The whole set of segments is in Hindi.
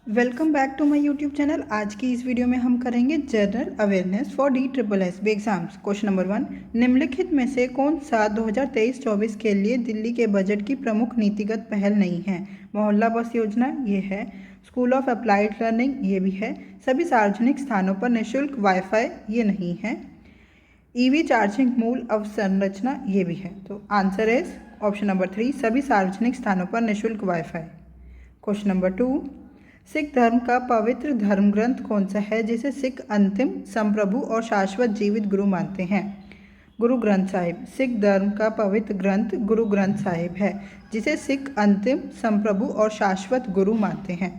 Welcome back to my YouTube channel. आज की इस वीडियो में हम करेंगे general awareness for DSSB exams. Question number 1, निम्नलिखित में से कौन सा 2023-24 के लिए दिल्ली के बजट की प्रमुख नीतिगत पहल नहीं है? मोहल्ला बस योजना, ये है। स्कूल ऑफ अप्लाइड लर्निंग, ये भी है। सभी सार्वजनिक स्थानों पर निःशुल्क वाईफाई, ये नहीं है। EV चार्जिंग मूल अवसंरचना, ये भी है। तो आंसर इज ऑप्शन नंबर 3, सभी सार्वजनिक स्थानों पर निःशुल्क वाईफाई। क्वेश्चन नंबर 2, सिख धर्म का पवित्र धर्म ग्रंथ कौन सा है जिसे सिख अंतिम, संप्रभु और शाश्वत जीवित गुरु मानते हैं? गुरु ग्रंथ साहिब। सिख धर्म का पवित्र ग्रंथ गुरु ग्रंथ साहिब है जिसे सिख अंतिम, संप्रभु और शाश्वत गुरु मानते हैं।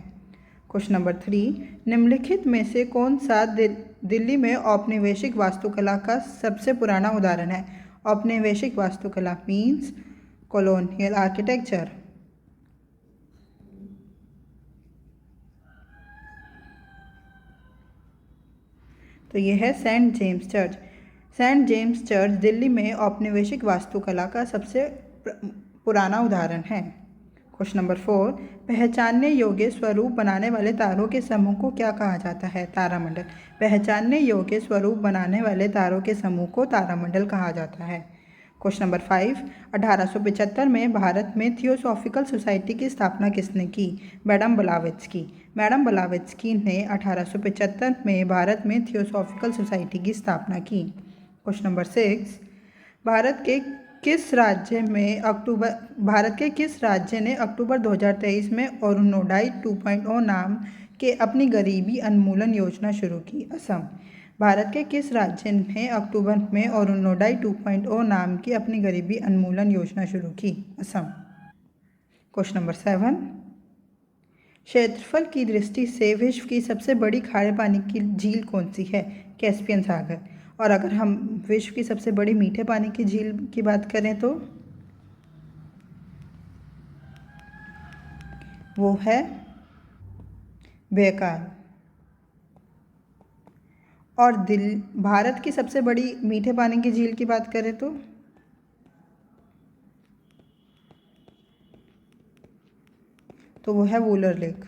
क्वेश्चन नंबर 3, निम्नलिखित में से कौन सा दिल्ली में औपनिवेशिक वास्तुकला का सबसे पुराना उदाहरण है? औपनिवेशिक वास्तुकला मीन्स कॉलोनियल आर्किटेक्चर। तो ये है saint James church. Saint James church Delhi में औपनिवेशिक वास्तुकला का सबसे पुराना उदाहरण है। क्वेश्चन नंबर 4, पहचानने योग्य स्वरूप बनाने वाले तारों के समूह को क्या कहा जाता है? तारामंडल। पहचानने योग्य स्वरूप बनाने वाले तारों के समूह को तारामंडल कहा जाता है। क्वेश्चन नंबर 5, 1875 में भारत में थियोसॉफिकल सोसाइटी की स्थापना किसने की? मैडम ब्लावेत्स्की। मैडम ब्लावेत्स्की ने 1875 में भारत में थियोसॉफिकल सोसाइटी की स्थापना की। क्वेश्चन नंबर 6, भारत के किस राज्य ने अक्टूबर 2023 में अरुणोदय 2.0 नाम के अपनी गरीबी उन्मूलन योजना शुरू की? असम। भारत के किस राज्य ने अक्टूबर में अरुणोदय 2.0 नाम की अपनी गरीबी उन्मूलन योजना शुरू की? असम। क्वेश्चन नंबर 7, क्षेत्रफल की दृष्टि से विश्व की सबसे बड़ी खारे पानी की झील कौन सी है? कैस्पियन सागर। और अगर हम विश्व की सबसे बड़ी मीठे पानी की झील की बात करें तो वो है बेकार। और भारत की सबसे बड़ी मीठे पानी की झील की बात करें तो वो है वूलर लेक।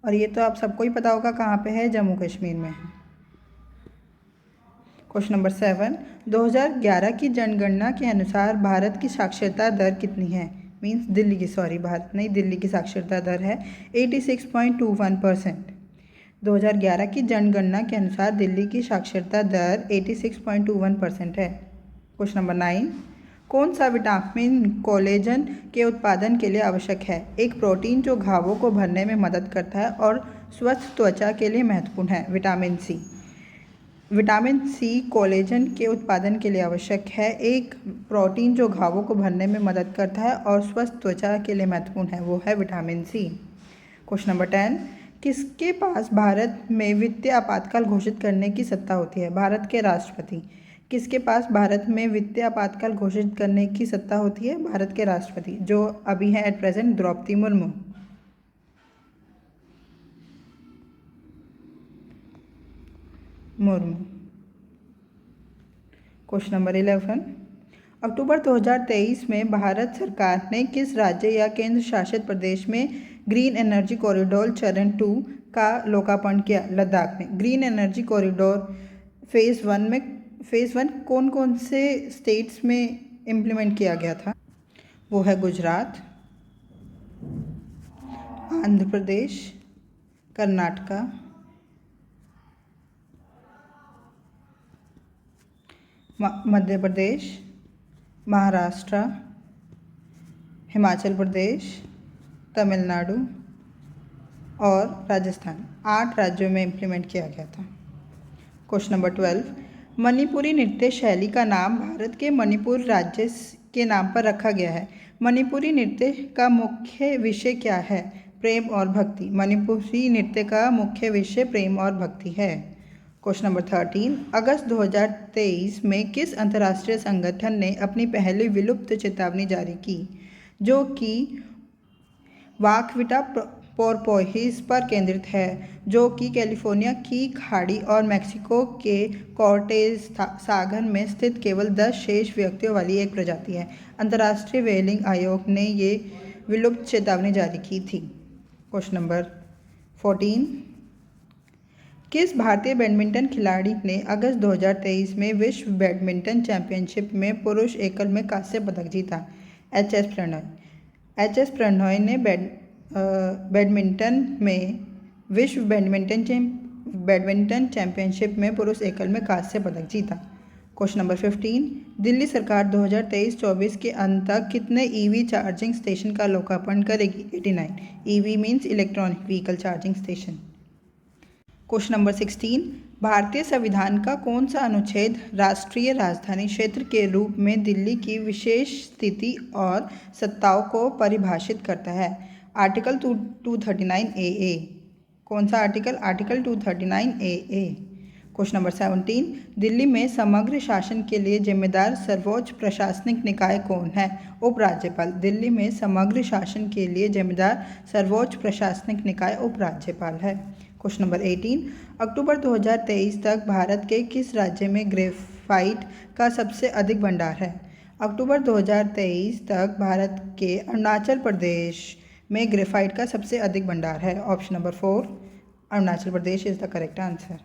और ये तो आप सबको ही पता होगा कहाँ पे है, जम्मू कश्मीर में है। क्वेश्चन नंबर 7, 2011 की जनगणना के अनुसार भारत की साक्षरता दर कितनी है? मीन्स दिल्ली की साक्षरता दर है 86.21%। 2011 की जनगणना के अनुसार दिल्ली की साक्षरता दर 86.21% है। क्वेश्चन नंबर 9, कौन सा विटामिन कोलेजन के उत्पादन के लिए आवश्यक है? एक प्रोटीन जो घावों को भरने में मदद करता है और स्वस्थ त्वचा के लिए महत्वपूर्ण है। Vitamin C. Vitamin C collagen के उत्पादन के लिए आवश्यक है। एक प्रोटीन जो घावों को भरने में मदद करता है और स्वस्थ त्वचा के लिए महत्वपूर्ण है, वो है विटामिन सी। क्वेश्चन नंबर 10, किसके पास भारत में वित्तीय आपातकाल घोषित करने की सत्ता होती है? भारत के राष्ट्रपति। किसके पास भारत में वित्तीय आपातकाल घोषित करने की सत्ता होती है? भारत के राष्ट्रपति, जो अभी हैं at present Droupadi Murmu. Question number 11, अक्टूबर 2023 में भारत सरकार ने किस राज्य या केंद्र शासित प्रदेश में ग्रीन एनर्जी कॉरिडोर चरण 2 का लोकार्पण किया? लद्दाख में। ग्रीन एनर्जी कॉरिडोर फेज़ 1 कौन कौन से स्टेट्स में इम्प्लीमेंट किया गया था? वो है गुजरात, आंध्र प्रदेश, कर्नाटका, मध्य प्रदेश, महाराष्ट्र, हिमाचल प्रदेश, तमिलनाडु और राजस्थान। 8 राज्यों में इम्प्लीमेंट किया गया था। क्वेश्चन नंबर 12, मणिपुरी नृत्य शैली का नाम भारत के मणिपुर राज्य के नाम पर रखा गया है। मणिपुरी नृत्य का मुख्य विषय क्या है? प्रेम और भक्ति। मणिपुरी नृत्य का मुख्य विषय प्रेम और भक्ति है। क्वेश्चन नंबर 13, अगस्त 2023 में किस अंतर्राष्ट्रीय संगठन ने अपनी पहली विलुप्त चेतावनी जारी की, जो कि वाक्विटा पोर्पोइस पर केंद्रित है, जो कि कैलिफोर्निया की खाड़ी और मैक्सिको के कॉर्टेज सागर में स्थित केवल 10 शेष व्यक्तियों वाली एक प्रजाति है। अंतर्राष्ट्रीय व्हेलिंग आयोग ने ये विलुप्त चेतावनी जारी की थी? क्वेश्चन नंबर 14, किस भारतीय बैडमिंटन खिलाड़ी ने अगस्त 2023 में विश्व बैडमिंटन चैंपियनशिप में पुरुष एकल में कांस्य पदक जीता? एच एस प्रणॉय ने बैडमिंटन में विश्व बैडमिंटन चैंपियनशिप में पुरुष एकल में कांस्य पदक जीता। क्वेश्चन नंबर 15, दिल्ली सरकार 2023-24 के अंत तक कितने ईवी चार्जिंग स्टेशन का लोकार्पण करेगी? 89। EV means electronic vehicle charging station. Question number 16, भारतीय संविधान का कौन सा अनुच्छेद राष्ट्रीय राजधानी क्षेत्र के रूप में दिल्ली की विशेष स्थिति और सत्ताओं को परिभाषित करता है? आर्टिकल 239 ए। कौन सा आर्टिकल? आर्टिकल 239 ए। क्वेश्चन नंबर 17, दिल्ली में समग्र शासन के लिए जिम्मेदार सर्वोच्च प्रशासनिक निकाय कौन है? उपराज्यपाल। दिल्ली में समग्र शासन के लिए जिम्मेदार सर्वोच्च प्रशासनिक निकाय उपराज्यपाल है। क्वेश्चन नंबर 18, अक्टूबर 2023 तक भारत के किस राज्य में ग्रेफाइट का सबसे अधिक भंडार है? अक्टूबर 2023 तक भारत के अरुणाचल प्रदेश में ग्रेफाइट का सबसे अधिक भंडार है। Option number 4, Arunachal Pradesh is the correct answer.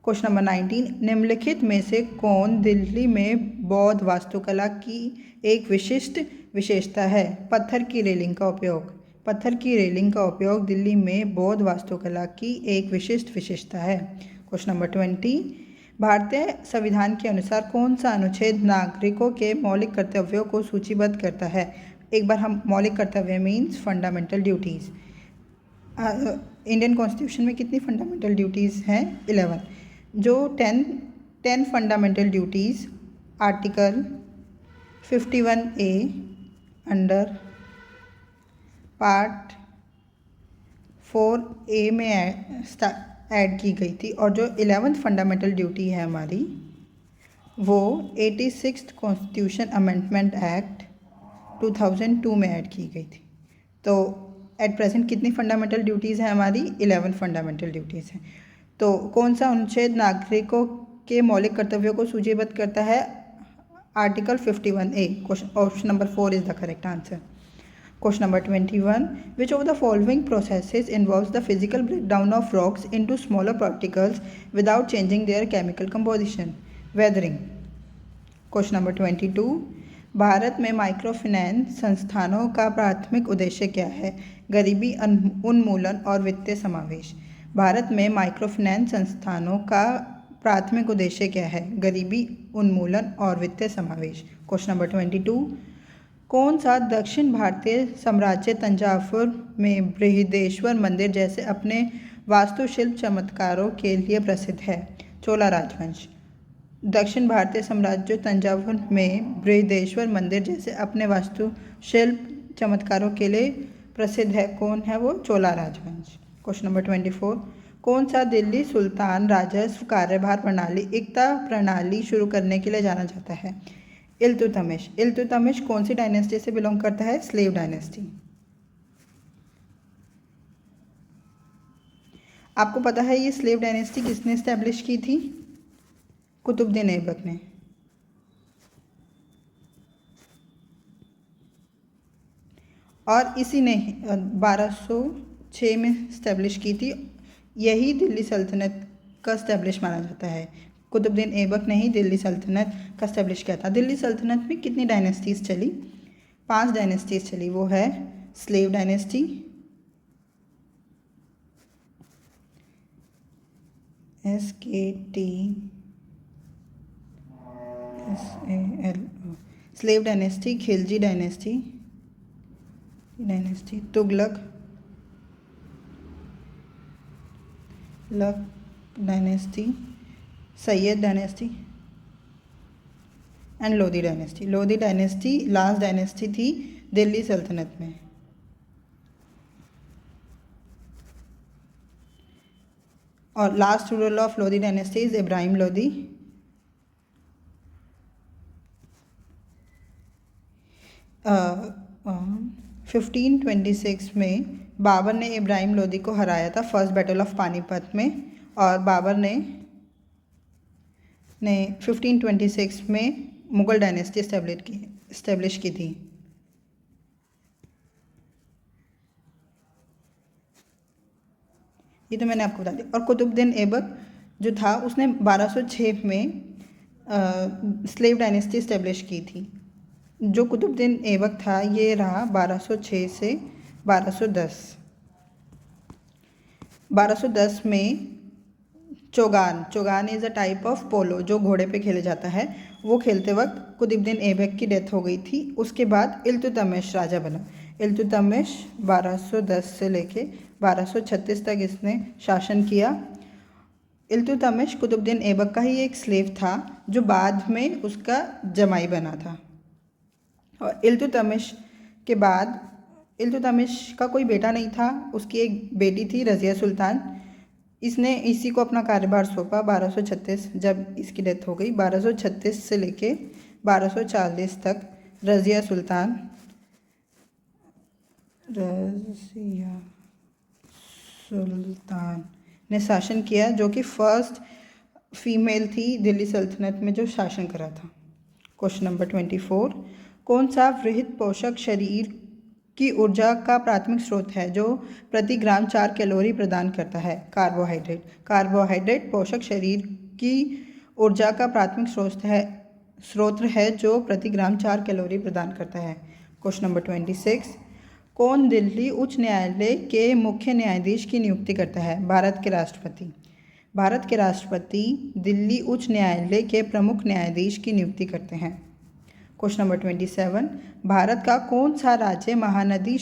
Question number 19, निम्नलिखित में से कौन दिल्ली में बौद्ध वास्तुकला की एक विशिष्ट विशेषता है? पत्थर की रेलिंग का उपयोग। पत्थर की रेलिंग का उपयोग दिल्ली में बौद्ध वास्तुकला की एक विशिष्ट विशेषता है। क्वेश्चन नंबर 20, भारतीय संविधान के अनुसार कौन सा अनुच्छेद नागरिकों के मौलिक कर्तव्यों को सूचीबद्ध करता है? एक बार हम मौलिक कर्तव्य means fundamental duties. Indian constitution में कितनी फंडामेंटल ड्यूटीज़ हैं? 11। जो 10 fundamental duties article 51A under part 4A में ऐड की गई थी, और जो 11th फंडामेंटल ड्यूटी है हमारी, वो 86th कॉन्स्टिट्यूशन अमेंडमेंट एक्ट 2002 में ऐड की गई थी। तो एट प्रेजेंट कितनी फंडामेंटल ड्यूटीज़ हैं हमारी? 11 फंडामेंटल ड्यूटीज़ हैं। तो कौन सा अनुच्छेद नागरिकों के मौलिक कर्तव्यों को सूचीबद्ध करता है? Article 51A। Option number 4 is the correct answer. Question number 21, which of the following processes involves the physical breakdown of rocks into smaller particles without changing their chemical composition? Weathering. Question number 22, Bharat में माइक्रो फाइनेंस संस्थानों का प्राथमिक उद्देश्य क्या है? गरीबी उन्मूलन और वित्तीय समावेश। भारत में माइक्रो फाइनेंस संस्थानों का प्राथमिक उद्देश्य क्या है? गरीबी उन्मूलन और वित्तीय समावेश। क्वेश्चन नंबर 22, कौन सा दक्षिण भारतीय साम्राज्य तंजावुर में बृहदेश्वर मंदिर जैसे अपने वास्तुशिल्प चमत्कारों के लिए प्रसिद्ध है? चोला राजवंश। दक्षिण भारतीय साम्राज्य तंजावुर में बृहदेश्वर मंदिर जैसे अपने वास्तुशिल्प चमत्कारों के लिए प्रसिद्ध है। कौन है वो? चोला राजवंश। क्वेश्चन नंबर 24, कौन सा दिल्ली सुल्तान राजस्व कार्यभार प्रणाली एकता प्रणाली शुरू करने के लिए जाना जाता है? इल्तुतमिश। इल्तुतमिश कौन सी डायनेस्टी से बिलोंग करता है? Slave dynasty. आपको पता है ये स्लेव डायनेस्टी किसने इस्टेब्लिश की थी? कुतुबुद्दीन ऐबक ने। और इसी ने 1206 में इस्टेब्लिश की थी। यही दिल्ली सल्तनत का इस्टेब्लिश माना जाता है। कुतुबुद्दीन ऐबक ने ही दिल्ली सल्तनत का इस्टेब्लिश किया था। दिल्ली सल्तनत में कितनी डायनेस्टीज़ चली? 5 डायनेस्टीज़ चली। वो है slave dynasty, SKTSAL, slave dynasty, Khilji dynasty, Tughlaq dynasty, Syed dynasty and Lodhi dynasty. Lodhi dynasty last dynasty थी दिल्ली सल्तनत में। और last ruler of Lodhi dynasty is Ibrahim Lodhi. uh, 1526 में बाबर ने इब्राहिम लोधी को हराया था फर्स्ट बैटल ऑफ पानीपत में, और बाबर ने 1526 में मुगल डायनेस्टी इस्टेब्लिश की थी। ये तो मैंने आपको बता दिया। और कुतुबुद्दीन ऐबक जो था उसने 1206 में स्लेव डायनेस्टी इस्टेब्लिश की थी। जो कुतुबुद्दीन ऐबक था ये रहा 1206 से 1210। 1210 में चोगान इज़ अ टाइप ऑफ पोलो जो घोड़े पे खेले जाता है, वो खेलते वक्त कुतुबुद्दीन ऐबक की डेथ हो गई थी। उसके बाद इल्तुतमिश राजा बना। इल्तुतमिश 1210 से लेके 1236 तक इसने शासन किया। इल्तुतमिश कुतुबुद्दीन ऐबक का ही एक स्लेव था जो बाद में उसका जमाई बना था। और इल्तुतमिश के बाद इल्तुतमिश का कोई बेटा नहीं था, उसकी एक बेटी थी रज़िया सुल्तान। इसने इसी को अपना कार्यभार सौंपा 1236 जब इसकी डेथ हो गई। 1236 से लेके 1240 तक रज़िया सुल्तान ने शासन किया, जो कि फर्स्ट फीमेल थी दिल्ली सल्तनत में जो शासन करा था। क्वेश्चन नंबर 24, कौन सा वृहद पोषक शरीर की ऊर्जा का प्राथमिक स्रोत है जो प्रति ग्राम 4 कैलोरी प्रदान करता है? कार्बोहाइड्रेट। कार्बोहाइड्रेट पोषक शरीर की ऊर्जा का प्राथमिक स्रोत है जो प्रति ग्राम 4 कैलोरी प्रदान करता है। क्वेश्चन नंबर 26, कौन दिल्ली उच्च न्यायालय के मुख्य न्यायाधीश की नियुक्ति करता है? भारत के राष्ट्रपति। भारत के राष्ट्रपति दिल्ली उच्च न्यायालय के प्रमुख न्यायाधीश की नियुक्ति करते हैं। क्वेश्चन नंबर 27, भारत का कौन सा राज्य महानदी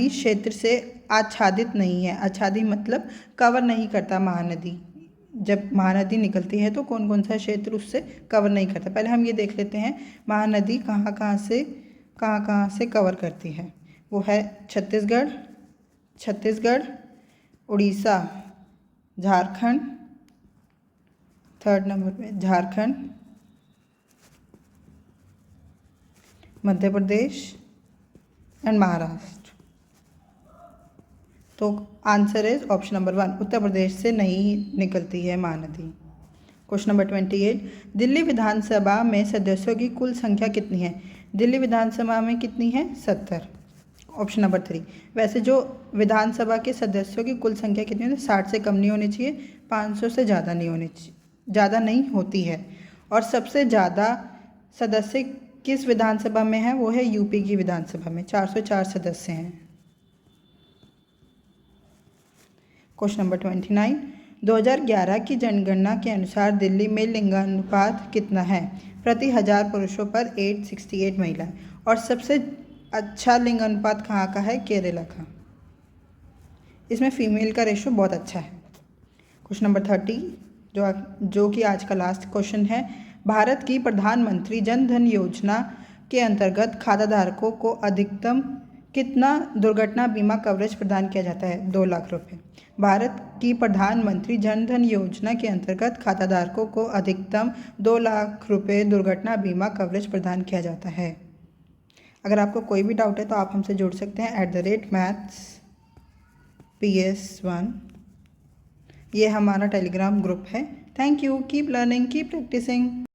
क्षेत्र से आच्छादित नहीं है? आच्छादित मतलब कवर नहीं करता महानदी। जब महानदी निकलती है तो कौन कौन सा क्षेत्र उससे कवर नहीं करता। पहले हम ये देख लेते हैं महानदी कहाँ कहाँ से कवर करती है। वो है छत्तीसगढ़, उड़ीसा, झारखंड, थर्ड नंबर पे झारखंड, मध्य प्रदेश एंड महाराष्ट्र। तो answer is option number 1, Uttar Pradesh से नहीं निकलती है महानदी। क्वेश्चन नंबर 28, दिल्ली विधानसभा में सदस्यों की कुल संख्या कितनी है? दिल्ली विधानसभा में कितनी है? 70। ऑप्शन नंबर 3, वैसे जो विधानसभा के सदस्यों की कुल संख्या कितनी होती है? 60 से कम नहीं होनी चाहिए, 500 से ज़्यादा नहीं होनी चाहिए, ज़्यादा नहीं होती है। और सबसे ज़्यादा सदस्य किस विधानसभा में है? वो है यूपी की विधानसभा में, 404 सदस्य हैं। क्वेश्चन नंबर 29, 2011 की जनगणना के अनुसार दिल्ली में लिंगानुपात कितना है? प्रति 1000 पुरुषों पर 868 महिलाएं। और सबसे अच्छा लिंगानुपात कहाँ का है? केरला का। इसमें फीमेल का रेशो बहुत अच्छा है। क्वेश्चन नंबर 30, जो कि आज का लास्ट क्वेश्चन है, भारत की प्रधानमंत्री जन धन योजना के अंतर्गत खाताधारकों को अधिकतम कितना दुर्घटना बीमा कवरेज प्रदान किया जाता है? 2 लाख रुपये। भारत की प्रधानमंत्री जन धन योजना के अंतर्गत खाताधारकों को अधिकतम 2 लाख रुपये दुर्घटना बीमा कवरेज प्रदान किया जाता है। अगर आपको कोई भी डाउट है तो आप हमसे जुड़ सकते हैं @mathsps1। ये हमारा टेलीग्राम ग्रुप है। Thank you, keep learning, keep practising.